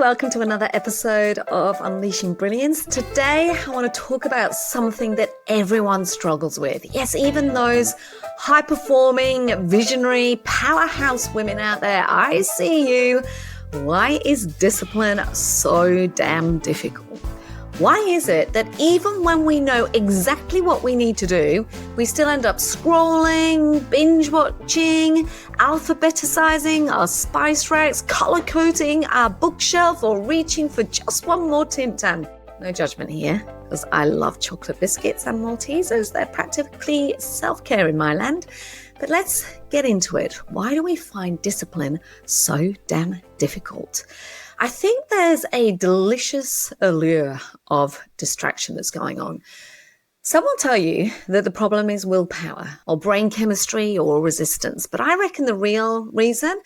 welcome to another episode of Unleashing Brilliance. Today, I want to talk about something that everyone struggles with. Yes, even those high-performing, visionary, powerhouse women out there, I see you. Why is discipline so damn difficult? Why is it that even when we know exactly what we need to do, we still end up scrolling, binge-watching, alphabetising our spice racks, color-coding our bookshelf, or reaching for just one more Tim Tam? No judgment here, because I love chocolate biscuits and Maltesers. They're practically self-care in my land. But let's get into it. Why do we find discipline so damn difficult? I think there's a delicious allure of distraction that's going on. Some will tell you that the problem is willpower or brain chemistry or resistance, but I reckon the real reason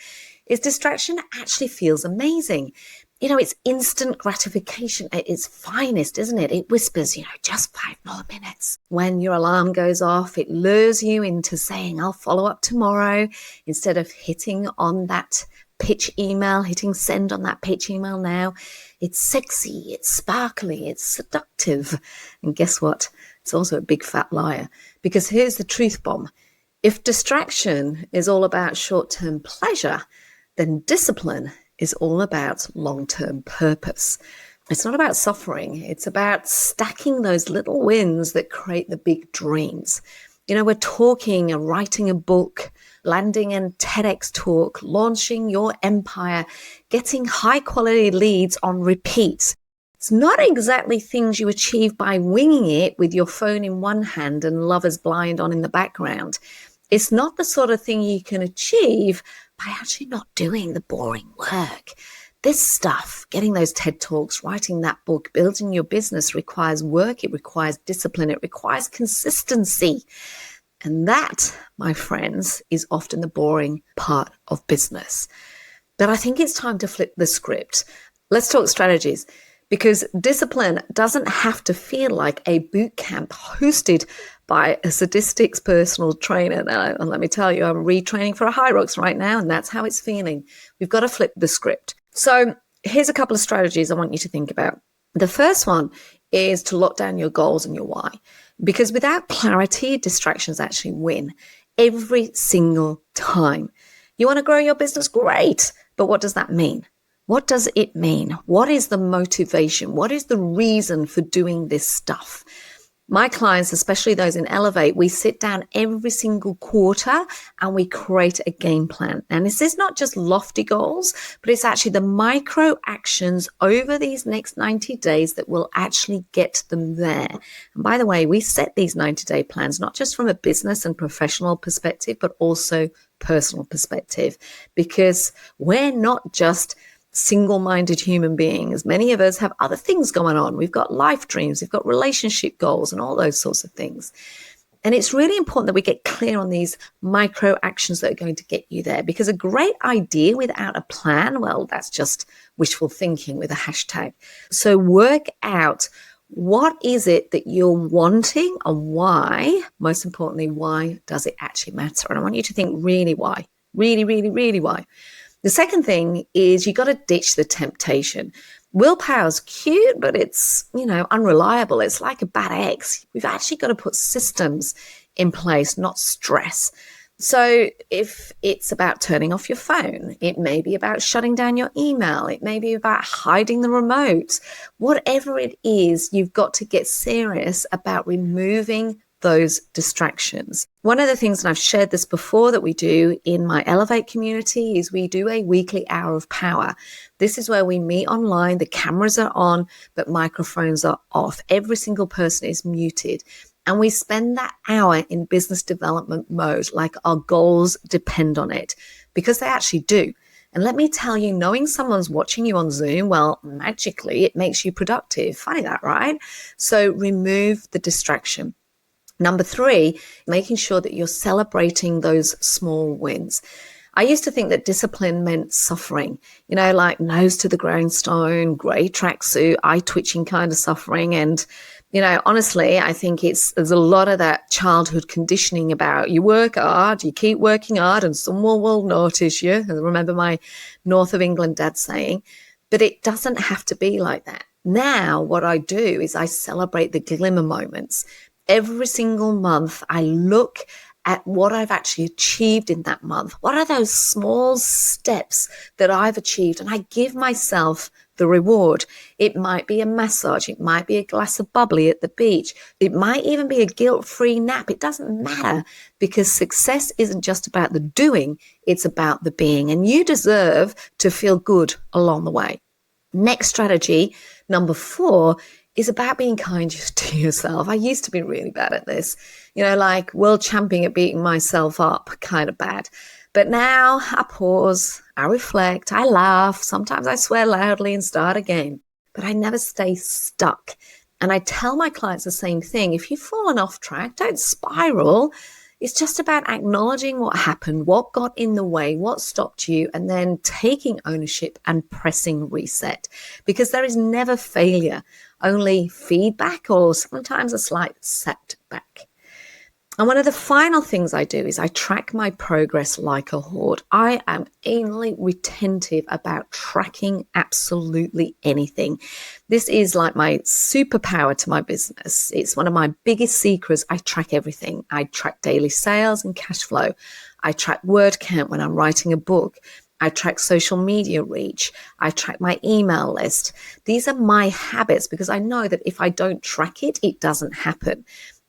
is distraction actually feels amazing. You know, it's instant gratification at its finest, isn't it? It whispers, just 5 more minutes. When your alarm goes off, it lures you into saying, I'll follow up tomorrow, instead of hitting on that pitch email, hitting send on that pitch email now. It's sexy, it's sparkly, it's seductive. And guess what? It's also a big fat liar. Because here's the truth bomb. If distraction is all about short-term pleasure, then discipline is all about long-term purpose. It's not about suffering. It's about stacking those little wins that create the big dreams. We're talking and writing a book, landing a TEDx talk, launching your empire, getting high quality leads on repeat. It's not exactly things you achieve by winging it with your phone in one hand and Lover's Blind on in the background. It's not the sort of thing you can achieve by actually not doing the boring work. This stuff, getting those TED Talks, writing that book, building your business requires work, it requires discipline, it requires consistency. And that, my friends, is often the boring part of business. But I think it's time to flip the script. Let's talk strategies, because discipline doesn't have to feel like a boot camp hosted by a statistics personal trainer. And let me tell you, I'm retraining for a High Rocks right now, and that's how it's feeling. We've got to flip the script. So here's a couple of strategies I want you to think about. The first one is to lock down your goals and your why. Because without clarity, distractions actually win every single time. You want to grow your business? Great. But what does that mean? What does it mean? What is the motivation? What is the reason for doing this stuff? My clients, especially those in Elevate, we sit down every single quarter and we create a game plan. And this is not just lofty goals, but it's actually the micro actions over these next 90 days that will actually get them there. And by the way, we set these 90-day plans, not just from a business and professional perspective, but also personal perspective, because we're not just single-minded human beings. Many of us have other things going on. We've got life dreams, we've got relationship goals and all those sorts of things. And it's really important that we get clear on these micro actions that are going to get you there, because a great idea without a plan, well, that's just wishful thinking with a hashtag. So work out what is it that you're wanting and why. Most importantly, why does it actually matter? And I want you to think really why, really, really, really why. The second thing is you got to ditch the temptation. Willpower's cute, but it's, unreliable. It's like a bad ex. We've actually got to put systems in place, not stress. So if it's about turning off your phone, it may be about shutting down your email. It may be about hiding the remote. Whatever it is, you've got to get serious about removing those distractions. One of the things, and I've shared this before, that we do in my Elevate community is we do a weekly hour of power. This is where we meet online. The cameras are on, but microphones are off. Every single person is muted. And we spend that hour in business development mode, like our goals depend on it, because they actually do. And let me tell you, knowing someone's watching you on Zoom, well, magically, it makes you productive. Funny that, right? So remove the distraction. Number 3, making sure that you're celebrating those small wins. I used to think that discipline meant suffering, like nose to the grindstone, grey tracksuit, eye-twitching kind of suffering. And, honestly, I think there's a lot of that childhood conditioning about you work hard, you keep working hard, and someone will notice you. I remember my North of England dad saying, But it doesn't have to be like that. Now, what I do is I celebrate the glimmer moments. Every single month, I look at what I've actually achieved in that month. What are those small steps that I've achieved? And I give myself the reward. It might be a massage. It might be a glass of bubbly at the beach. It might even be a guilt-free nap. It doesn't matter, because success isn't just about the doing. It's about the being. And you deserve to feel good along the way. Next strategy, number 4, is about being kind to yourself. I used to be really bad at this, like world champion at beating myself up, kind of bad. But now I pause, I reflect, I laugh. Sometimes I swear loudly and start again, but I never stay stuck. And I tell my clients the same thing. If you've fallen off track, don't spiral. It's just about acknowledging what happened, what got in the way, what stopped you, and then taking ownership and pressing reset. Because there is never failure, only feedback or sometimes a slight setback. And one of the final things I do is I track my progress like a hawk. I am anally retentive about tracking absolutely anything. This is like my superpower to my business. It's one of my biggest secrets. I track everything. I track daily sales and cash flow. I track word count when I'm writing a book. I track social media reach. I track my email list. These are my habits because I know that if I don't track it, it doesn't happen.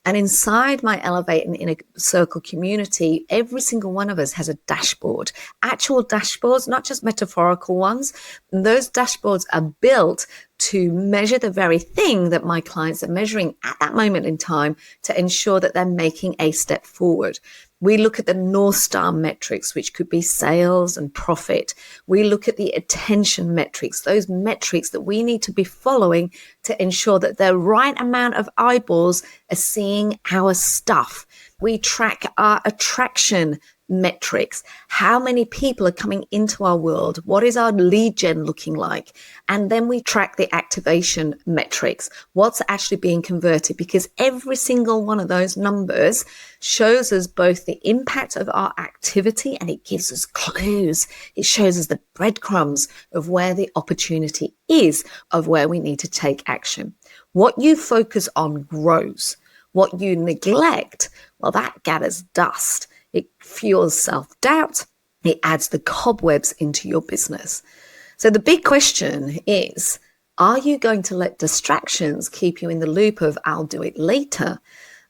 And inside my Elevate and Inner Circle community, every single one of us has a dashboard, actual dashboards, not just metaphorical ones. And those dashboards are built to measure the very thing that my clients are measuring at that moment in time to ensure that they're making a step forward. We look at the North Star metrics, which could be sales and profit. We look at the attention metrics, those metrics that we need to be following to ensure that the right amount of eyeballs are seeing our stuff. We track our attraction metrics. How many people are coming into our world? What is our lead gen looking like? And then we track the activation metrics. What's actually being converted? Because every single one of those numbers shows us both the impact of our activity and it gives us clues. It shows us the breadcrumbs of where the opportunity is, of where we need to take action. What you focus on grows. What you neglect, well, that gathers dust. It fuels self-doubt. It adds the cobwebs into your business. So the big question is, are you going to let distractions keep you in the loop of I'll do it later?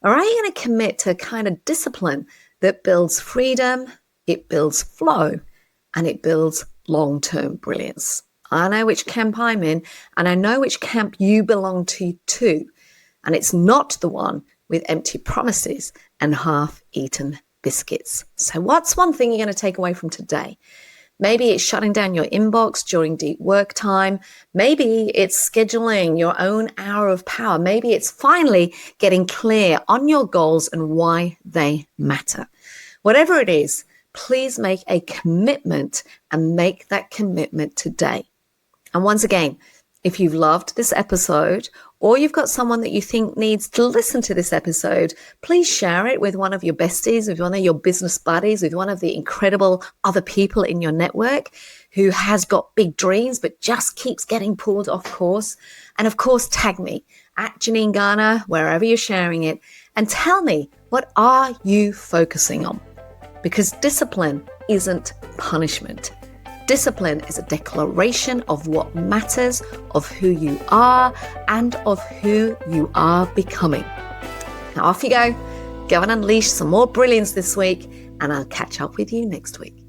Or are you going to commit to a kind of discipline that builds freedom, it builds flow, and it builds long-term brilliance? I know which camp I'm in, and I know which camp you belong to too. And it's not the one with empty promises and half-eaten biscuits. So what's one thing you're going to take away from today? Maybe it's shutting down your inbox during deep work time. Maybe it's scheduling your own hour of power. Maybe it's finally getting clear on your goals and why they matter. Whatever it is, please make a commitment and make that commitment today. And once again, if you've loved this episode or you've got someone that you think needs to listen to this episode, please share it with one of your besties, with one of your business buddies, with one of the incredible other people in your network who has got big dreams but just keeps getting pulled off course. And of course, tag me at Janine Garner, wherever you're sharing it, and tell me, what are you focusing on? Because discipline isn't punishment. Discipline is a declaration of what matters, of who you are, and of who you are becoming. Now off you go. Go and unleash some more brilliance this week, and I'll catch up with you next week.